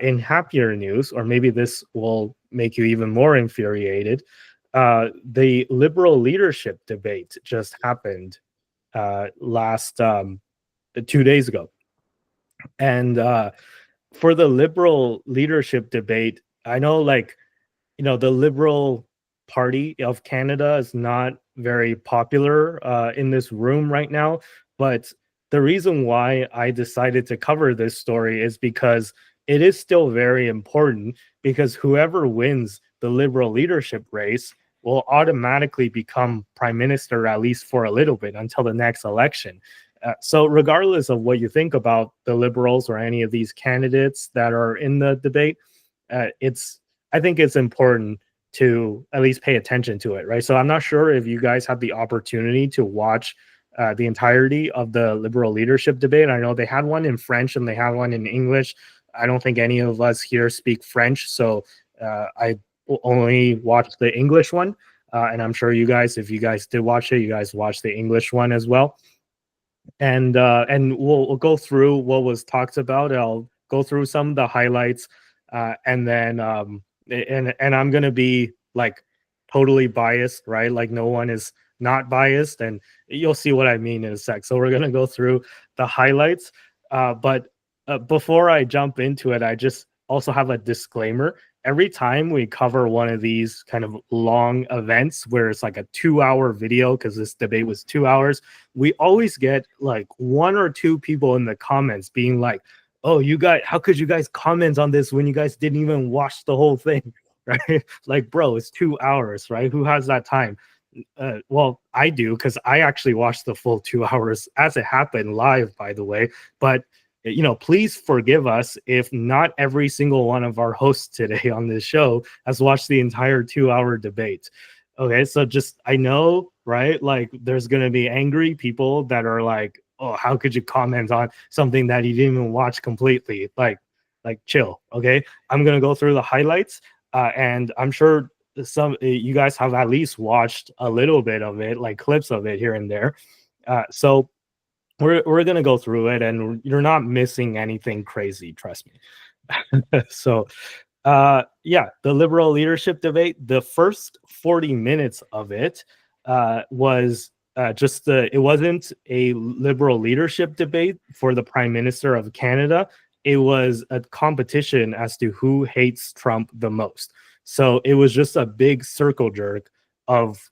In happier news, or maybe this will make you even more infuriated, the liberal leadership debate just happened last 2 days ago. And for the liberal leadership debate, I know, like, the Liberal Party of Canada is not very popular in this room right now. But the reason why I decided to cover this story is because it is still very important, because whoever wins the Liberal leadership race will automatically become prime minister, at least for a little bit, until the next election. So regardless of what you think about the Liberals or any of these candidates that are in the debate, I think it's important to at least pay attention to it, right? So I'm not sure if you guys had the opportunity to watch the entirety of the Liberal leadership debate. I know they had one in French and they had one in English. I don't think any of us here speak French, so I only watched the English one. And I'm sure you guys, if you guys did watch it, you guys watched the English one as well. And we'll go through what was talked about. I'll go through some of the highlights, and then and I'm gonna be like totally biased, right? Like no one is not biased, and you'll see what I mean in a sec. So we're gonna go through the highlights, but before I jump into it, I just also have a disclaimer. Every time we cover one of these kind of long events where it's like a 2-hour video, because this debate was 2 hours, we always get like one or two people in the comments being like, oh, you guys, how could you guys comment on this when you guys didn't even watch the whole thing? Right? Like, bro, it's 2 hours, right? Who has that time? Well, I do, because I actually watched the full 2 hours as it happened live, by the way. But please forgive us if not every single one of our hosts today on this show has watched the entire 2-hour debate. Okay, so just, I know, right? Like, there's gonna be angry people that are like, oh, how could you comment on something that you didn't even watch completely? Like chill, okay? I'm gonna go through the highlights, and I'm sure some you guys have at least watched a little bit of it, like clips of it here and there. So we're gonna go through it, and you're not missing anything crazy, trust me. So yeah, the Liberal leadership debate, the first 40 minutes of it was just it wasn't a Liberal leadership debate for the Prime Minister of Canada. It was a competition as to who hates Trump the most. So it was just a big circle jerk of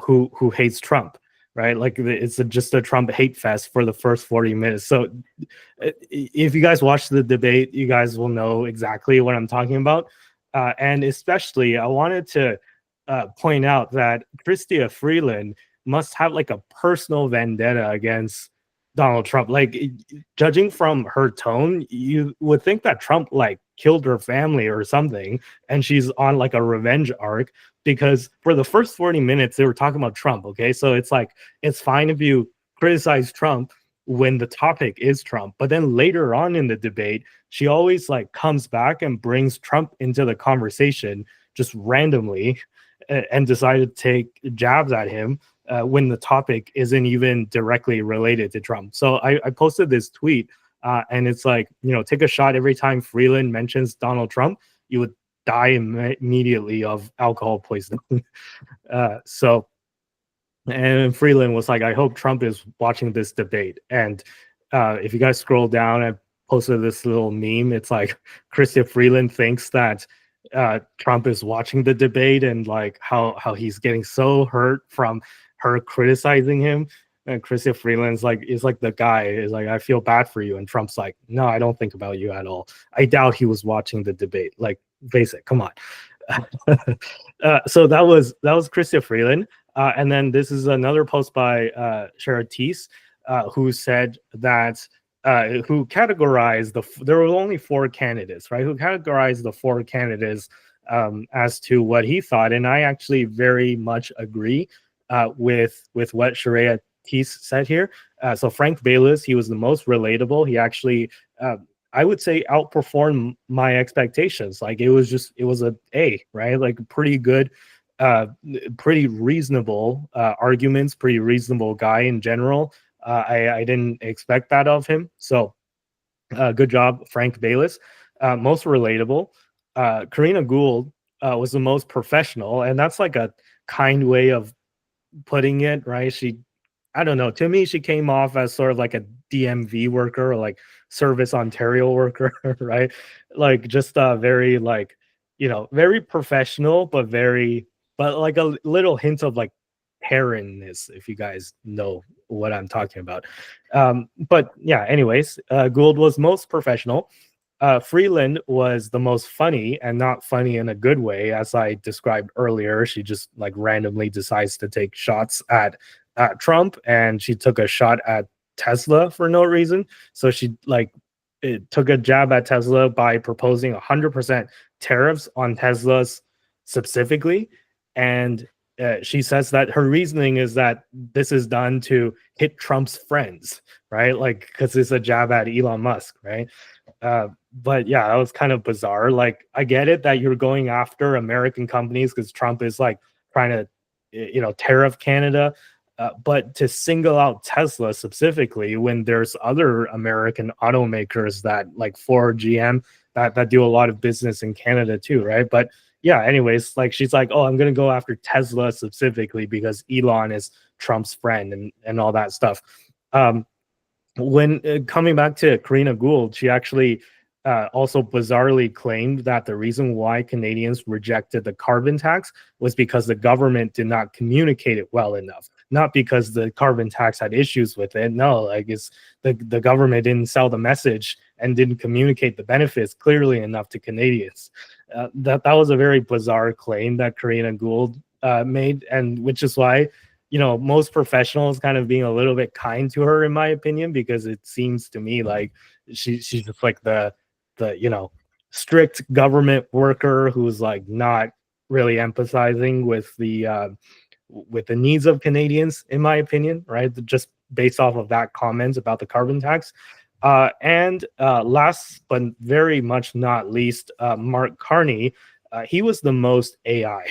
who hates Trump, right? Like, it's just a Trump hate fest for the first 40 minutes. So if you guys watch the debate, you guys will know exactly what I'm talking about. And especially, I wanted to point out that Chrystia Freeland must have like a personal vendetta against Donald Trump. Like, judging from her tone, you would think that Trump like killed her family or something, and she's on like a revenge arc, because for the first 40 minutes they were talking about Trump. Okay, so it's like, it's fine if you criticize Trump when the topic is Trump, but then later on in the debate, she always like comes back and brings Trump into the conversation just randomly, and decided to take jabs at him when the topic isn't even directly related to Trump. So I posted this tweet, and it's like, take a shot every time Freeland mentions Donald Trump, you would die immediately of alcohol poisoning. So, and Freeland was like, I hope Trump is watching this debate. And if you guys scroll down, I posted this little meme. It's like, Chrystia Freeland thinks that Trump is watching the debate, and like how he's getting so hurt from her criticizing him. And Chrystia Freeland's like, is like the guy is like, I feel bad for you, and Trump's like, no, I don't think about you at all. I doubt he was watching the debate. Like, basic, come on. So that was Chrystia Freeland. And then this is another post by Charitis, who said that who categorized there were only 4 candidates, right? Who categorized the 4 candidates as to what he thought, and I actually very much agree with what Charitis said here. So Frank Baylis, he was the most relatable. He actually, I would say, outperformed my expectations. Like, it was a A, right? Like, pretty good, pretty reasonable arguments, pretty reasonable guy in general. I didn't expect that of him. So good job, Frank Baylis. most relatable. Karina Gould was the most professional, and that's like a kind way of putting it, right? I don't know. To me, she came off as sort of like a DMV worker or like Service Ontario worker, right? Like just very like, very professional, but like a little hint of like Karenness, if you guys know what I'm talking about. But yeah, anyways, Gould was most professional. Freeland was the most funny, and not funny in a good way, as I described earlier. She just like randomly decides to take shots at Trump, and she took a shot at Tesla for no reason. So she like took a jab at Tesla by proposing 100% tariffs on Teslas specifically, and she says that her reasoning is that this is done to hit Trump's friends, right? Like because it's a jab at Elon Musk, right? But yeah, that was kind of bizarre. Like, I get it that you're going after American companies because Trump is like trying to, tariff Canada. But to single out Tesla specifically when there's other American automakers that like Ford, GM that do a lot of business in Canada too, right? But yeah, anyways, like she's like, oh, I'm gonna go after Tesla specifically because Elon is Trump's friend and all that stuff. When coming back to Karina Gould, she actually also bizarrely claimed that the reason why Canadians rejected the carbon tax was because the government did not communicate it well enough, not because the carbon tax had issues with it. No, like it's the government didn't sell the message and didn't communicate the benefits clearly enough to Canadians. That was a very bizarre claim that Karina Gould made, and which is why most professionals kind of being a little bit kind to her, in my opinion, because it seems to me like she's just like the strict government worker who's like not really empathizing with the needs of Canadians, in my opinion, right? Just based off of that comment about the carbon tax. And last but very much not least, Mark Carney, he was the most AI.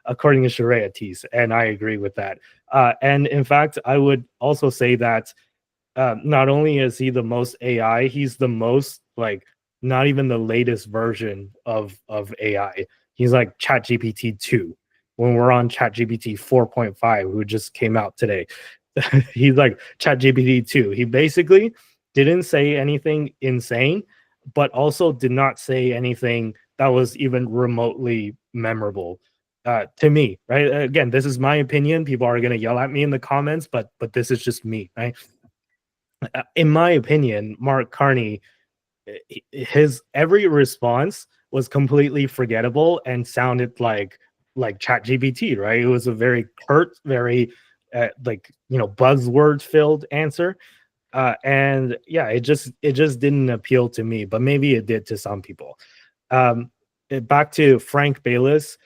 According to Sharia Tees, and I agree with that. And in fact, I would also say that not only is he the most AI, he's the most like not even the latest version of AI. He's like ChatGPT 2 when we're on ChatGPT 4.5, who just came out today. He's like ChatGPT 2. He basically didn't say anything insane, but also did not say anything that was even remotely memorable to me, right? Again, this is my opinion. People are going to yell at me in the comments, but this is just me, right? In my opinion, Mark Carney, his every response was completely forgettable and sounded like ChatGPT, right? It was a very curt, very buzzword filled answer. And yeah, it just didn't appeal to me, but maybe it did to some people. Back to Frank Bayless.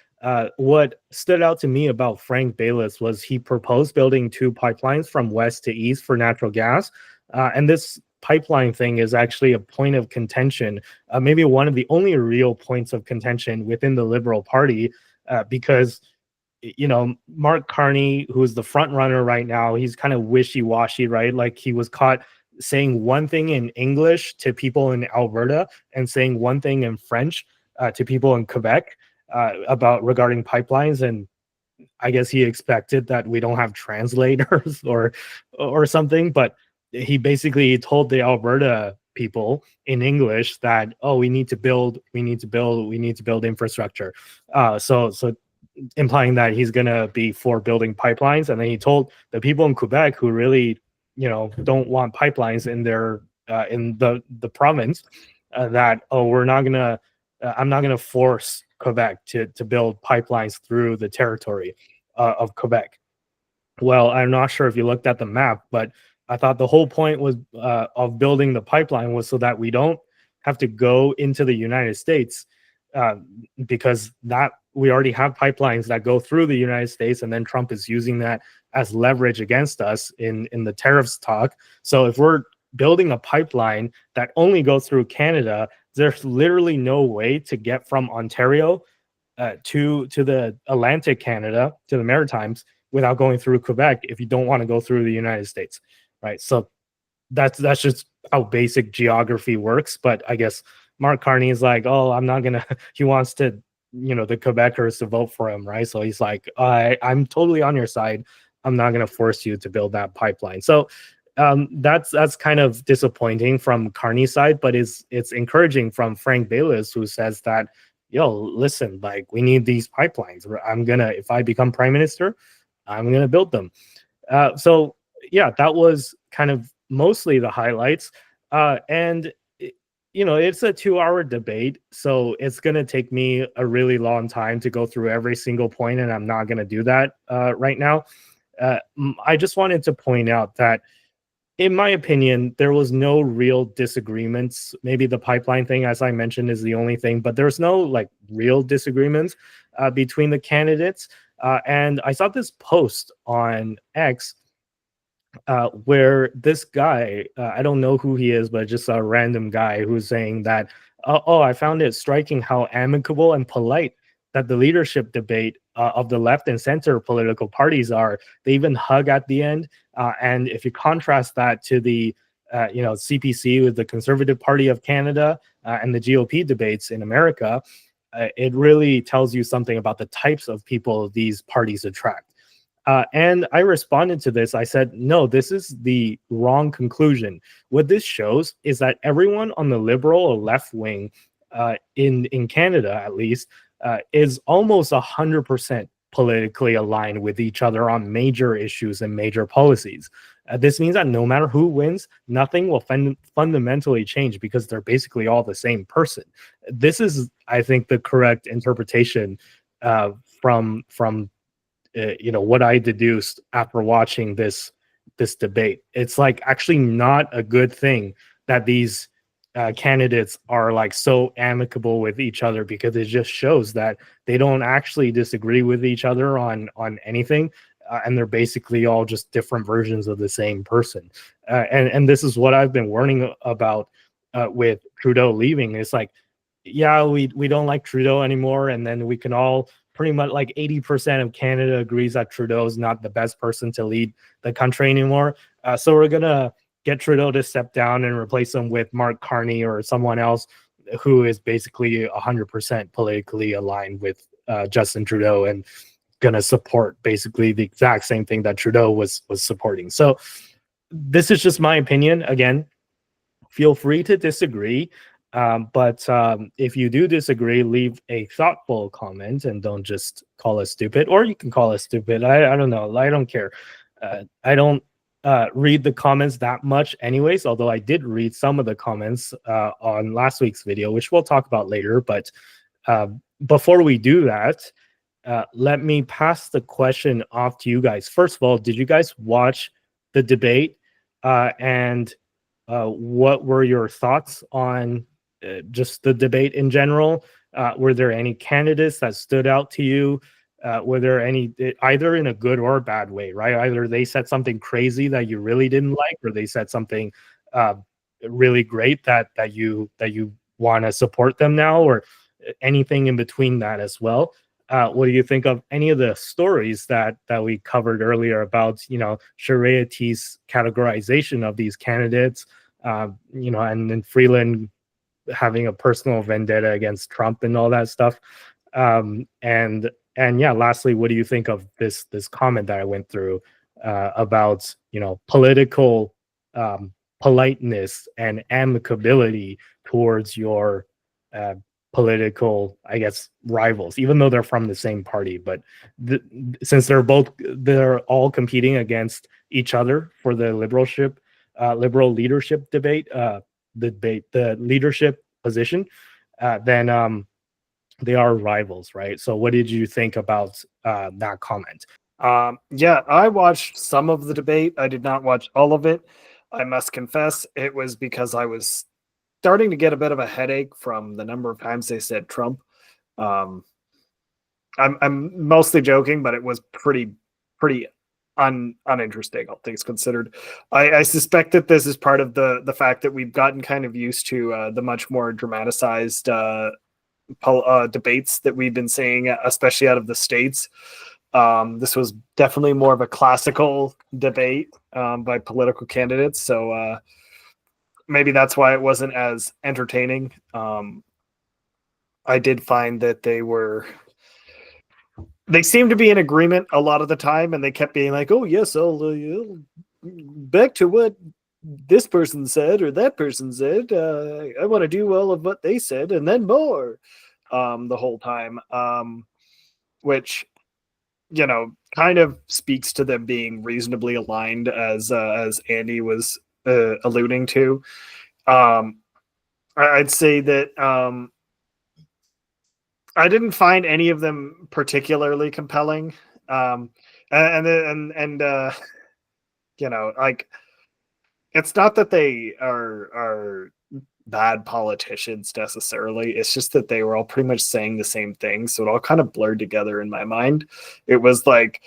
What stood out to me about Frank Bayless was he proposed building two pipelines from west to east for natural gas. And this pipeline thing is actually a point of contention, maybe one of the only real points of contention within the Liberal Party, because Mark Carney, who's the front runner right now, he's kind of wishy-washy, right? Like he was caught saying one thing in English to people in Alberta and saying one thing in French to people in Quebec about regarding pipelines, and I guess he expected that we don't have translators or something, but he basically told the Alberta people in English that, oh, we need to build infrastructure. So implying that he's gonna be for building pipelines, and then he told the people in Quebec who really don't want pipelines in their in the province that, oh, we're not gonna I'm not gonna force Quebec to build pipelines through the territory of Quebec. Well, I'm not sure if you looked at the map, but I thought the whole point was of building the pipeline was so that we don't have to go into the United States, uh, because that we already have pipelines that go through the United States, and then Trump is using that as leverage against us in the tariffs talk. So if we're building a pipeline that only goes through Canada, there's literally no way to get from Ontario to the Atlantic Canada, to the Maritimes, without going through Quebec if you don't want to go through the United States, right? So that's just how basic geography works. But I guess Mark Carney is like, oh, I'm not gonna. He wants to, the Quebecers to vote for him, right? So he's like, I'm totally on your side. I'm not gonna force you to build that pipeline. So that's kind of disappointing from Carney's side, but it's encouraging from Frank Baylis, who says that, yo, listen, like we need these pipelines. If I become prime minister, I'm gonna build them. So yeah, that was kind of mostly the highlights. And it's a 2-hour debate, so it's gonna take me a really long time to go through every single point, and I'm not gonna do that right now. I just wanted to point out that, in my opinion, there was no real disagreements. Maybe the pipeline thing, as I mentioned, is the only thing, but there's no like real disagreements between the candidates. And I saw this post on X where this guy, I don't know who he is, but just a random guy who's saying that, oh, I found it striking how amicable and polite that the leadership debate of the left and center political parties are. They even hug at the end. And if you contrast that to the CPC with the Conservative Party of Canada and the GOP debates in America, it really tells you something about the types of people these parties attract. And I responded to this. I said, no, this is the wrong conclusion. What this shows is that everyone on the liberal or left wing in Canada, at least, is almost 100% politically aligned with each other on major issues and major policies. This means that no matter who wins, nothing will fundamentally change because they're basically all the same person. This is, I think, the correct interpretation from what I deduced after watching this debate. It's like actually not a good thing that these candidates are like so amicable with each other, because it just shows that they don't actually disagree with each other on anything, and they're basically all just different versions of the same person. And this is what I've been warning about with Trudeau leaving. It's like, yeah, we don't like Trudeau anymore, and then we can all pretty much like 80% of Canada agrees that Trudeau is not the best person to lead the country anymore. So we're gonna get Trudeau to step down and replace him with Mark Carney or someone else who is basically 100% politically aligned with Justin Trudeau and gonna support basically the exact same thing that Trudeau was supporting. So this is just my opinion. Again, feel free to disagree. But if you do disagree, leave a thoughtful comment and don't just call us stupid. Or you can call us stupid. I don't know. I don't care. I don't read the comments that much anyways, although I did read some of the comments on last week's video, which we'll talk about later. But before we do that, let me pass the question off to you guys. First of all, did you guys watch the debate? And what were your thoughts on just the debate in general? Were there any candidates that stood out to you? Were there any, either in a good or a bad way, right? Either they said something crazy that you really didn't like, or they said something really great that you want to support them now, or anything in between that as well. What do you think of any of the stories that we covered earlier about, Shariati's categorization of these candidates, and then Freeland having a personal vendetta against Trump and all that stuff? And yeah, lastly, what do you think of this comment that I went through about, political politeness and amicability towards your political, I guess, rivals, even though they're from the same party? But since they're all competing against each other for the liberal leadership debate, the leadership position, then they are rivals, right? So what did you think about that comment? Yeah, I watched some of the debate. I did not watch all of it. I must confess, it was because I was starting to get a bit of a headache from the number of times they said Trump. I'm mostly joking, but it was pretty uninteresting, all things considered. I suspect that this is part of the fact that we've gotten kind of used to the much more dramatized debates that we've been seeing, especially out of the States. This was definitely more of a classical debate by political candidates. So maybe that's why it wasn't as entertaining. I did find that they seemed to be in agreement a lot of the time, and they kept being like, "Oh yes, back to what this person said or that person said. I want to do all of what they said and then more." The whole time, which kind of speaks to them being reasonably aligned, as Andy was alluding to. I'd say that I didn't find any of them particularly compelling. Like, it's not that they are bad politicians necessarily. It's just that they were all pretty much saying the same thing, so it all kind of blurred together in my mind. It was like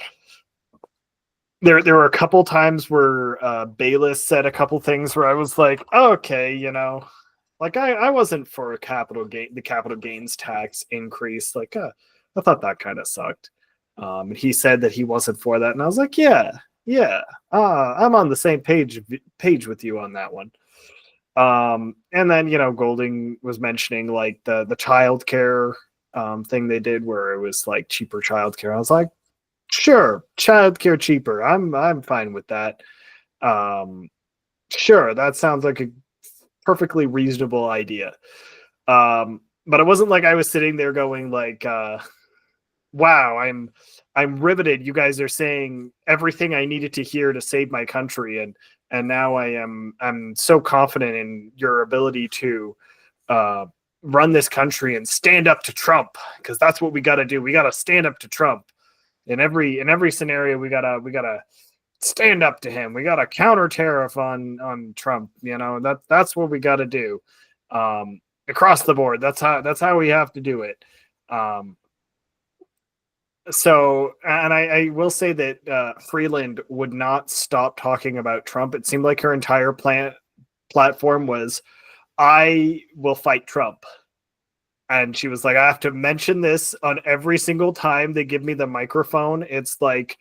there were a couple times where Bayless said a couple things where I was like, okay, like I wasn't for the capital gains tax increase. Like, I thought that kind of sucked. And he said that he wasn't for that, and I was like, yeah, I'm on the same page with you on that one. And then Golding was mentioning like the childcare thing they did, where it was like cheaper childcare. I was like, sure, childcare cheaper. I'm fine with that. Sure, that sounds like a perfectly reasonable idea. But it wasn't like I was sitting there going like, wow, I'm riveted. You guys are saying everything I needed to hear to save my country, and now I'm so confident in your ability to run this country and stand up to Trump, because that's what we got to do. We got to stand up to Trump in every scenario. We gotta stand up to him. We got to counter tariff on Trump. That's what we got to do across the board. That's how we have to do it. So, and I will say that Freeland would not stop talking about Trump. It seemed like her entire platform was, I will fight Trump. And she was like, I have to mention this on every single time they give me the microphone. It's like,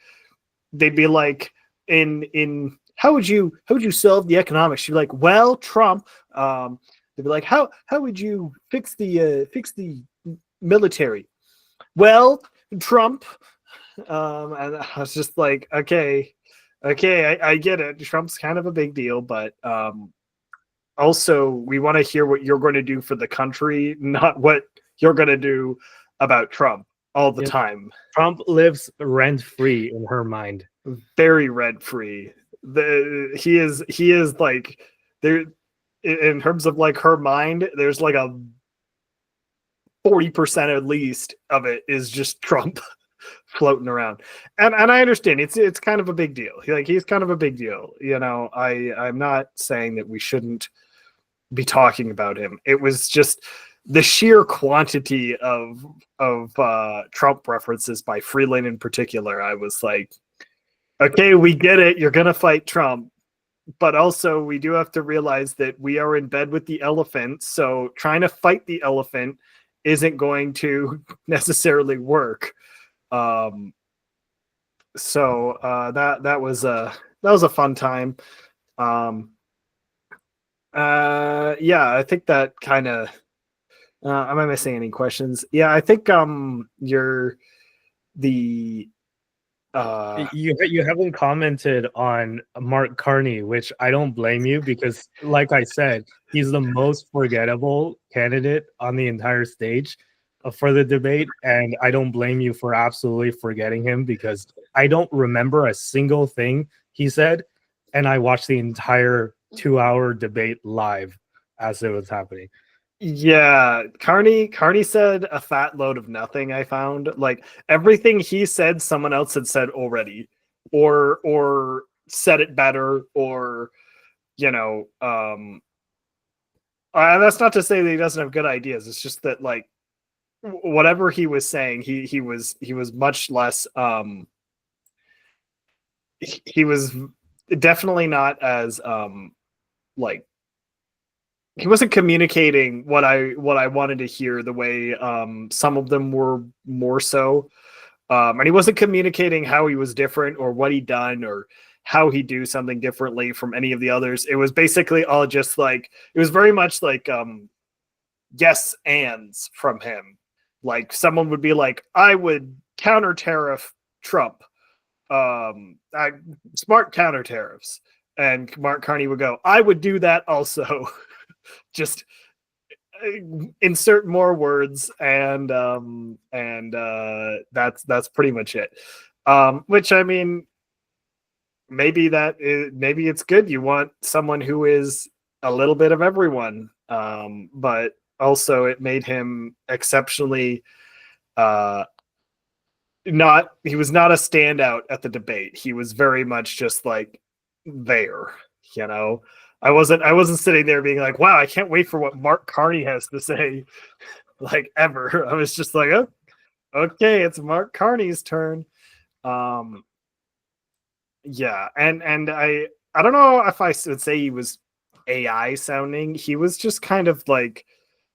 they'd be like, in how would you solve the economics? She'd be like, well, Trump. They'd be like, how would you fix the military? Well, Trump. And I was just like, okay, I get it. Trump's kind of a big deal, but also we want to hear what you're going to do for the country, not what you're going to do about Trump all the time. Trump lives rent free in her mind. Very rent free. He is like, there, in terms of like her mind, there's like a 40% at least of it is just Trump floating around. And I understand it's kind of a big deal. He's kind of a big deal. I'm not saying that we shouldn't be talking about him. It was just the sheer quantity of Trump references by Freeland in particular. I was like, okay, we get it. You're going to fight Trump. But also we do have to realize that we are in bed with the elephant. So trying to fight the elephant isn't going to necessarily work. So that was a fun time. Yeah, I think that kind of, am I missing any questions? Yeah, I think you're the you haven't commented on Mark Carney, which I don't blame you, because like I said, he's the most forgettable candidate on the entire stage for the debate, and I don't blame you for absolutely forgetting him, because I don't remember a single thing he said, and I watched the entire 2-hour debate live as it was happening. Yeah, Carney said a fat load of nothing. I found like everything he said, someone else had said already, or said it better, or that's not to say that he doesn't have good ideas. It's just that like whatever he was saying, he was much less. He was definitely not as like, he wasn't communicating what I wanted to hear the way some of them were more so. And he wasn't communicating how he was different or what he'd done or how he'd do something differently from any of the others. It was basically all just like, it was very much like yes ands from him. Like someone would be like, I would counter tariff Trump. Smart counter tariffs. And Mark Carney would go, I would do that also. Just insert more words, and that's pretty much it. Which, I mean, maybe maybe it's good. You want someone who is a little bit of everyone, but also it made him exceptionally he was not a standout at the debate. He was very much just like there, you know. I wasn't sitting there being like, wow, I can't wait for what Mark Carney has to say, like, ever. I was just like, oh, okay, it's Mark Carney's turn. Yeah, and I don't know if I would say he was AI sounding. He was just kind of like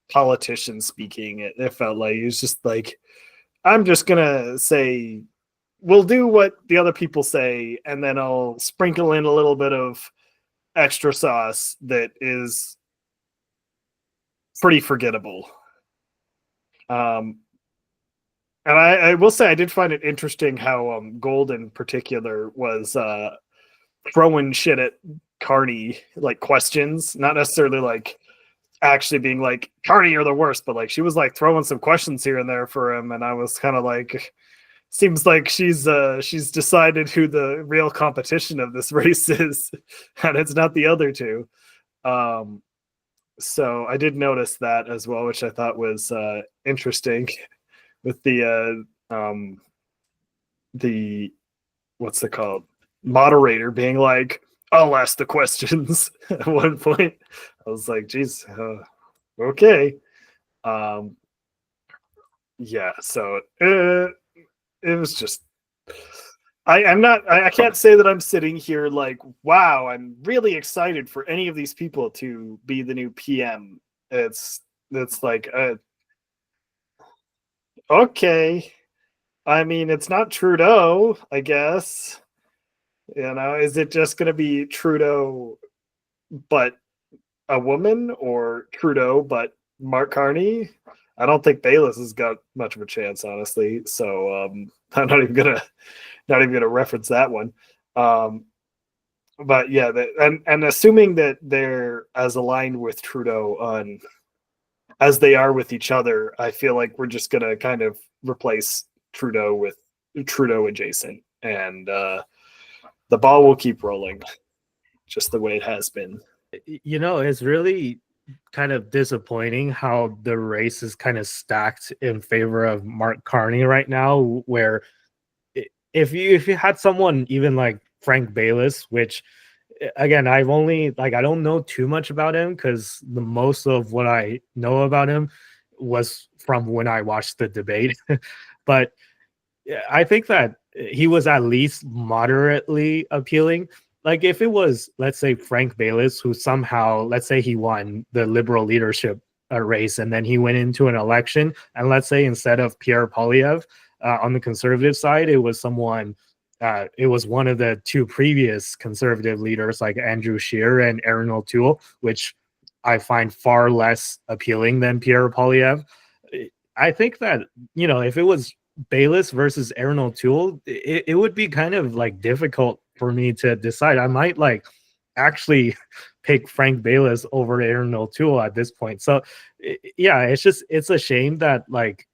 politician speaking. It felt like he was just like, I'm just gonna say, we'll do what the other people say, and then I'll sprinkle in a little bit of extra sauce that is pretty forgettable. And I will say I did find it interesting how Gold in particular was throwing shit at Carney, like questions, not necessarily like actually being like, Carney, you're the worst, but like she was like throwing some questions here and there for him, and I was kind of like, seems like she's decided who the real competition of this race is, and it's not the other two. So I did notice that as well, which I thought was interesting. With the what's it called, moderator being like, I'll ask the questions at one point. I was like, geez, okay. Yeah, so it was just, I can't say that I'm sitting here like, wow, I'm really excited for any of these people to be the new PM. It's like, okay. I mean, it's not Trudeau, I guess. You know, is it just going to be Trudeau but a woman, or Trudeau but Mark Carney? I don't think Bayless has got much of a chance, honestly. So I'm not even gonna reference that one. But yeah, and assuming that they're as aligned with Trudeau on as they are with each other, I feel like we're just gonna kind of replace Trudeau with Trudeau adjacent, and the ball will keep rolling, just the way it has been. You know, it's really kind of disappointing how the race is kind of stacked in favor of Mark Carney right now, where if you had someone even like Frank Bayless, which again, I've only like, I don't know too much about him because the most of what I know about him was from when I watched the debate. But I think that he was at least moderately appealing. Like if it was, let's say, Frank Bayless, who somehow, let's say he won the liberal leadership race, and then he went into an election, and let's say instead of Pierre Poilievre on the conservative side, it was someone, it was one of the two previous conservative leaders like Andrew Scheer and Erin O'Toole, which I find far less appealing than Pierre Poilievre. I think that, you know, if it was Bayless versus Erin O'Toole, it would be kind of like difficult for me to decide. I might like actually pick Frank Bayless over Erin O'Toole at this point. So yeah, it's a shame that, like,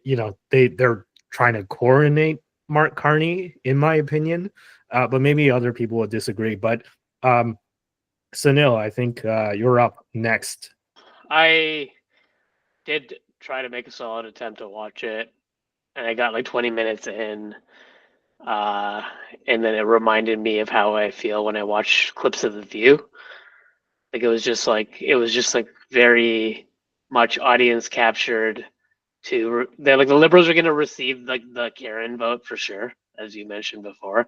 you know, they're trying to coordinate Mark Carney, in my opinion, but maybe other people would disagree. But Sunil, I think you're up next. I did try to make a solid attempt to watch it, and I got like 20 minutes in, and then it reminded me of how I feel when I watch clips of The View. Like it was just like very much audience captured. They're like, the liberals are going to receive like the Karen vote for sure, as you mentioned before,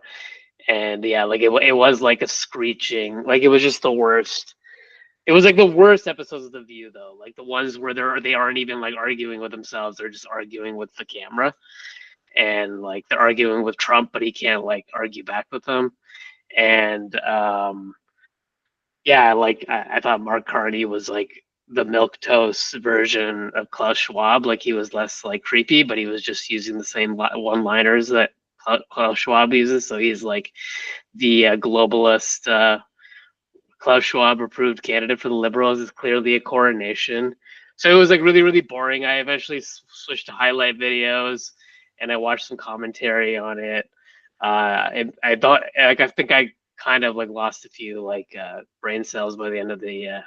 and yeah, like it was like a screeching, like it was just the worst. It was like the worst episodes of The View, though, like the ones where they aren't even like arguing with themselves; they're just arguing with the camera. and like they're arguing with Trump, but he can't like argue back with them. And yeah, like I thought Mark Carney was like the milk toast version of Klaus Schwab. Like he was less like creepy, but he was just using the same one-liners that Klaus Schwab uses. So he's like the globalist. Klaus Schwab approved candidate for the Liberals is clearly a coronation. So it was like really, really boring. I eventually switched to highlight videos and I watched some commentary on it. And I thought, like, I think I kind of like lost a few like brain cells by the end of the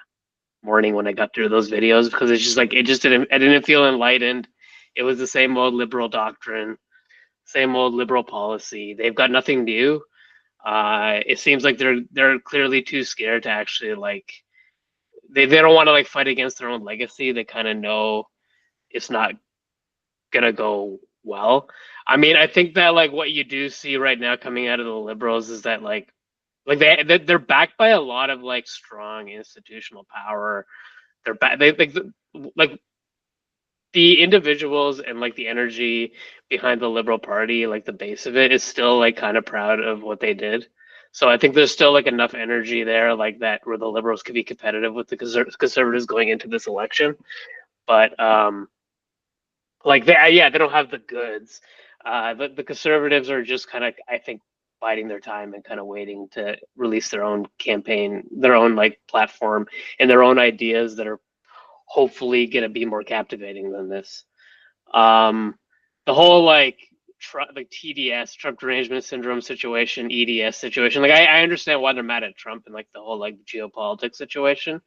morning when I got through those videos because it's just like, I didn't feel enlightened. It was the same old liberal doctrine, same old liberal policy. They've got nothing new. It seems like they're clearly too scared to actually like they don't want to like fight against their own legacy. They kind of know it's not gonna go well. I mean, I think that like what you do see right now coming out of the Liberals is that like they're backed by a lot of like strong institutional power. They're back. They like the individuals and like the energy behind the Liberal Party, like the base of it, is still like kind of proud of what they did. So I think there's still like enough energy there, like that, where the Liberals could be competitive with the Conservatives going into this election. But like they don't have the goods. The Conservatives are just kind of, I think, biding their time and kind of waiting to release their own campaign, their own like platform, and their own ideas that are hopefully going to be more captivating than this. The whole like TDS, Trump derangement syndrome situation, EDS situation. Like I understand why they're mad at Trump and like the whole like geopolitics situation,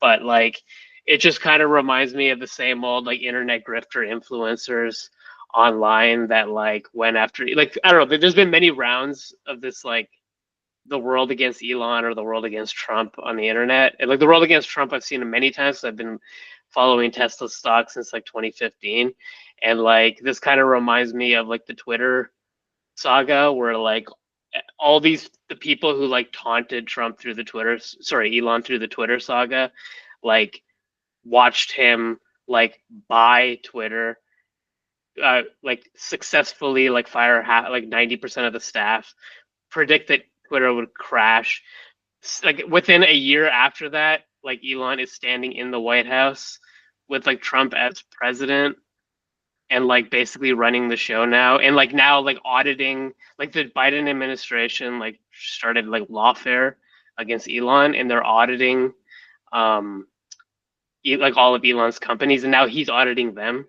but like it just kind of reminds me of the same old like internet grifter influencers online that like went after, like, I don't know, there's been many rounds of this like the world against Elon or the world against Trump on the internet. And like the world against Trump, I've seen it many times. I've been following Tesla stock since like 2015. And like this kind of reminds me of like the Twitter saga where like all the people who like taunted Trump through the Elon through the Twitter saga, like watched him like buy Twitter, like successfully like fire like 90% of the staff, predict that Twitter would crash. Like within a year after that, like Elon is standing in the White House with like Trump as president and like basically running the show now, and like now like auditing, like the Biden administration like started like lawfare against Elon and they're auditing like all of Elon's companies, and now he's auditing them.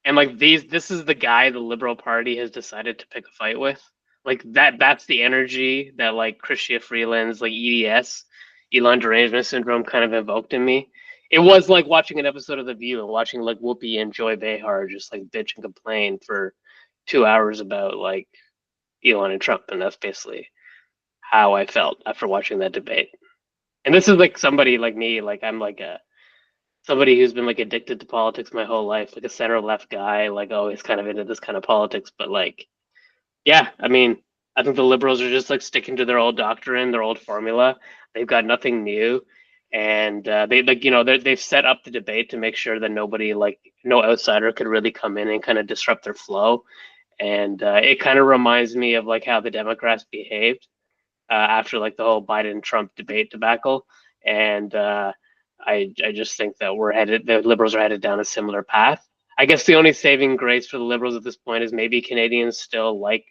And like this is the guy the Liberal Party has decided to pick a fight with. Like that's the energy that like Chrystia Freeland's like EDS, Elon derangement syndrome, kind of evoked in me. It was like watching an episode of The View and watching like Whoopi and Joy Behar just like bitch and complain for 2 hours about like Elon and Trump, and that's basically how I felt after watching that debate. And this is like somebody like me, like I'm like somebody who's been like addicted to politics my whole life, like a center left guy, like always kind of into this kind of politics. But like, yeah, I mean, I think the Liberals are just like sticking to their old doctrine, their old formula. They've got nothing new, and they like they've set up the debate to make sure that nobody, like no outsider, could really come in and kind of disrupt their flow. And it kind of reminds me of like how the Democrats behaved after like the whole Biden-Trump debate debacle. And I just think that the Liberals are headed down a similar path. I guess the only saving grace for the Liberals at this point is maybe Canadians still like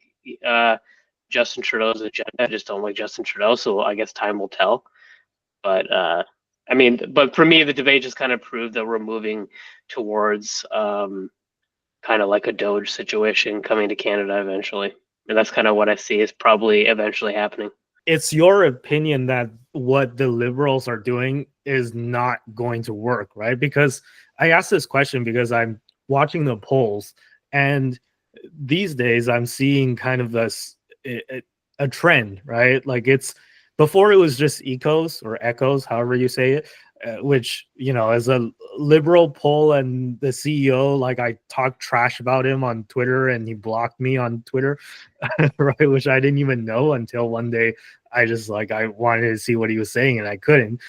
Justin Trudeau's agenda, just don't like Justin Trudeau. So I guess time will tell. But I mean, but for me, the debate just kind of proved that we're moving towards kind of like a Doge situation coming to Canada eventually. And that's kind of what I see is probably eventually happening. It's your opinion that what the Liberals are doing is not going to work, right? Because I asked this question because I'm watching the polls, and these days I'm seeing kind of a trend, right? Like it's before it was just echoes, however you say it, which, as a Liberal poll and the CEO, like I talked trash about him on Twitter and he blocked me on Twitter, right? Which I didn't even know until one day I just like, I wanted to see what he was saying and I couldn't.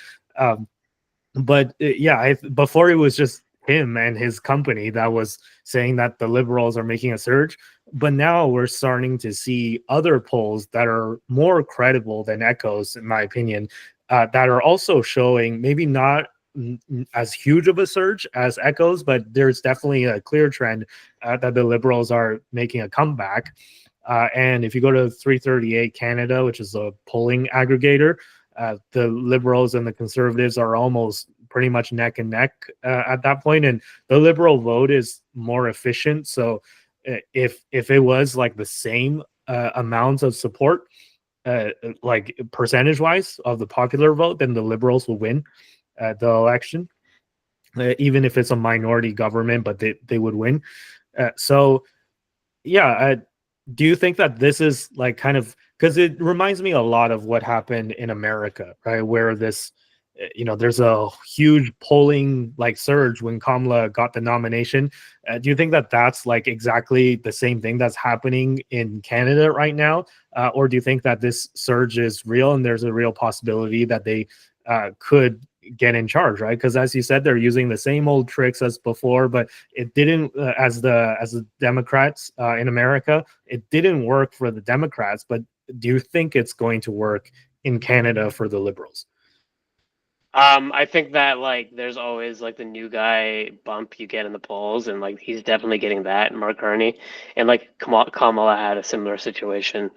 But yeah, before it was just him and his company that was saying that the liberals are making a surge. But now we're starting to see other polls that are more credible than Echo's, in my opinion, that are also showing maybe not as huge of a surge as Echo's, but there's definitely a clear trend that the liberals are making a comeback. And if you go to 338 Canada, which is a polling aggregator, the liberals and the conservatives are almost pretty much neck and neck at that point. And the liberal vote is more efficient. So if it was like the same amounts of support, like percentage wise of the popular vote, then the liberals will win the election, even if it's a minority government, but they would win. So yeah, do you think that this is like kind of, because it reminds me a lot of what happened in America, right? Where this, there's a huge polling like surge when Kamala got the nomination. Do you think that that's like exactly the same thing that's happening in Canada right now? Or do you think that this surge is real and there's a real possibility that they could get in charge, right? Because as you said, they're using the same old tricks as before, but it didn't as the Democrats in America, it didn't work for the Democrats. But do you think it's going to work in Canada for the Liberals? I think that like there's always like the new guy bump you get in the polls, and like he's definitely getting that, Mark Carney, and like Kamala had a similar situation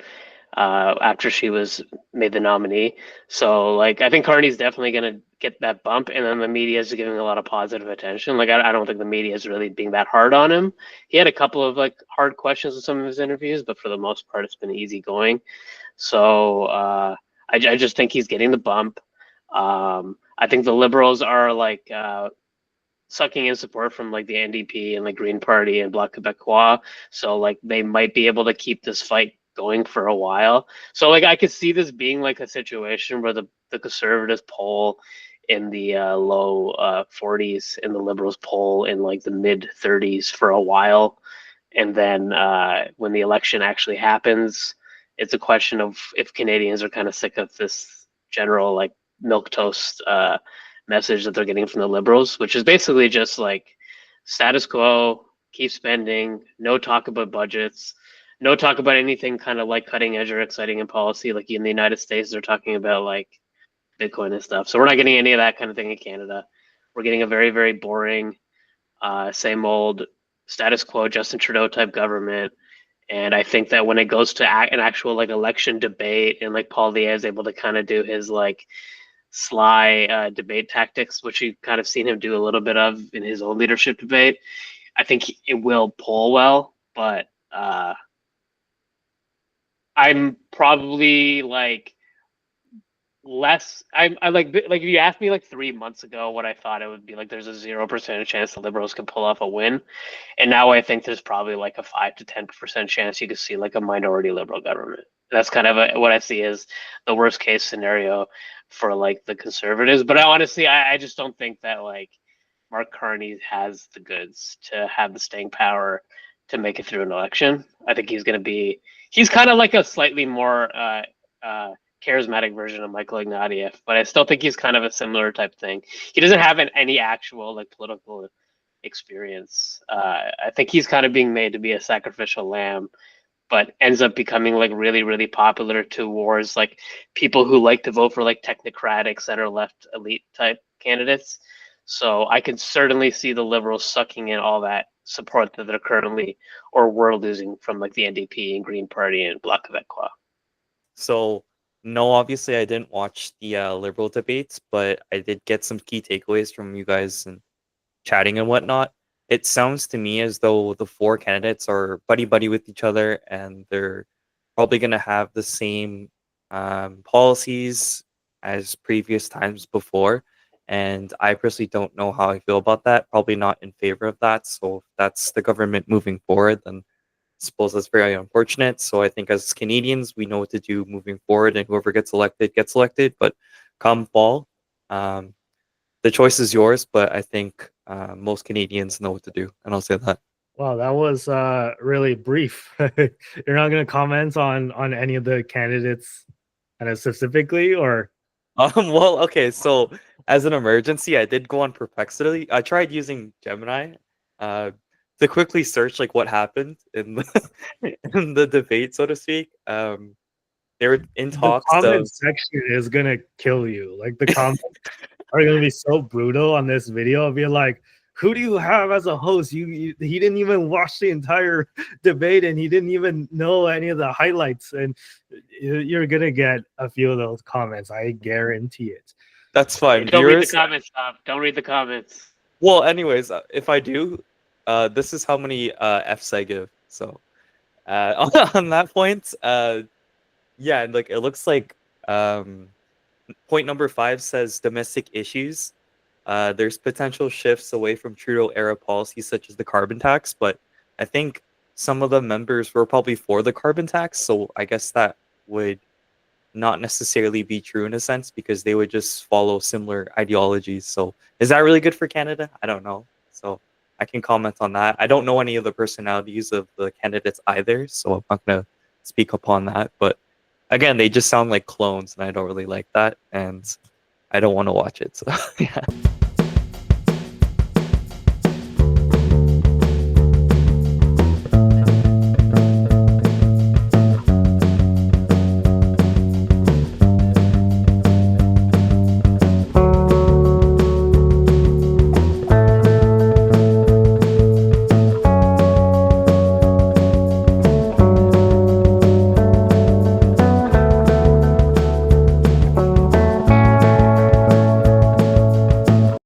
after she was made the nominee. So like I think Carney's definitely gonna get that bump, and then the media is giving a lot of positive attention. Like I don't think the media is really being that hard on him. He had a couple of like hard questions in some of his interviews, but for the most part, it's been easy going. So I just think he's getting the bump. I think the Liberals are like sucking in support from like the NDP and like Green Party and Bloc Québécois, so like they might be able to keep this fight going for a while. So like I could see this being like a situation where the Conservatives poll in the low 40s and the Liberals poll in like the mid 30s for a while, and then when the election actually happens, it's a question of if Canadians are kind of sick of this general like milquetoast message that they're getting from the Liberals, which is basically just like status quo, keep spending, no talk about budgets, no talk about anything kind of like cutting edge or exciting in policy. Like in the United States, they're talking about like Bitcoin and stuff. So we're not getting any of that kind of thing in Canada. We're getting a very, very boring, same old status quo Justin Trudeau type government. And I think that when it goes to an actual like election debate, and like Paul Diaz is able to kind of do his like sly debate tactics, which you've kind of seen him do a little bit of in his own leadership debate, I think it will poll well. But I'm probably like less. I like if you asked me like 3 months ago what I thought it would be, like there's a 0% chance the Liberals can pull off a win, and now I think there's probably like a 5 to 10% chance you could see like a minority Liberal government. That's kind of what I see as the worst case scenario for like the Conservatives. But I just don't think that like Mark Carney has the goods to have the staying power to make it through an election. I think he's kind of like a slightly more charismatic version of Michael Ignatieff, but I still think he's kind of a similar type thing. He doesn't have any actual like political experience. I think he's kind of being made to be a sacrificial lamb, but ends up becoming like really, really popular towards like people who like to vote for like technocratic center left elite type candidates. So I can certainly see the Liberals sucking in all that support that they're currently or were losing from like the NDP and Green Party and Bloc Québécois. So no, obviously I didn't watch the Liberal debates, but I did get some key takeaways from you guys and chatting and whatnot. It sounds to me as though the four candidates are buddy with each other, and they're probably going to have the same policies as previous times before. And I personally don't know how I feel about that. Probably not in favor of that. So if that's the government moving forward, then I suppose that's very unfortunate. So I think as Canadians, we know what to do moving forward, and whoever gets elected gets elected. But come fall, the choice is yours, but I think most Canadians know what to do, and I'll say that. Wow, that was really brief. You're not going to comment on any of the candidates specifically, or? Well, okay, so as an emergency, I did go on Perplexity. I tried using Gemini to quickly search like what happened in in the debate, so to speak. They were in The talks comment of section is gonna kill you. Like the comments are gonna be so brutal on this video. It'll be like, who do you have as a host? He didn't even watch the entire debate and he didn't even know any of the highlights. And you're gonna get a few of those comments. I guarantee it. that's fine. Don't read the Viewers, comments, Tom. Don't read the comments. well, anyways, if I do, this is how many Fs I give. So on that point, yeah, and like it looks like point number 5 says domestic issues. There's potential shifts away from Trudeau era policies such as the carbon tax, but I think some of the members were probably for the carbon tax, so I guess that would not necessarily be true in a sense because they would just follow similar ideologies. So is that really good for Canada? I don't know. So I can comment on that. I don't know any of the personalities of the candidates either, so I'm not gonna speak upon that. But again, they just sound like clones, and I don't really like that, and I don't want to watch it. So yeah.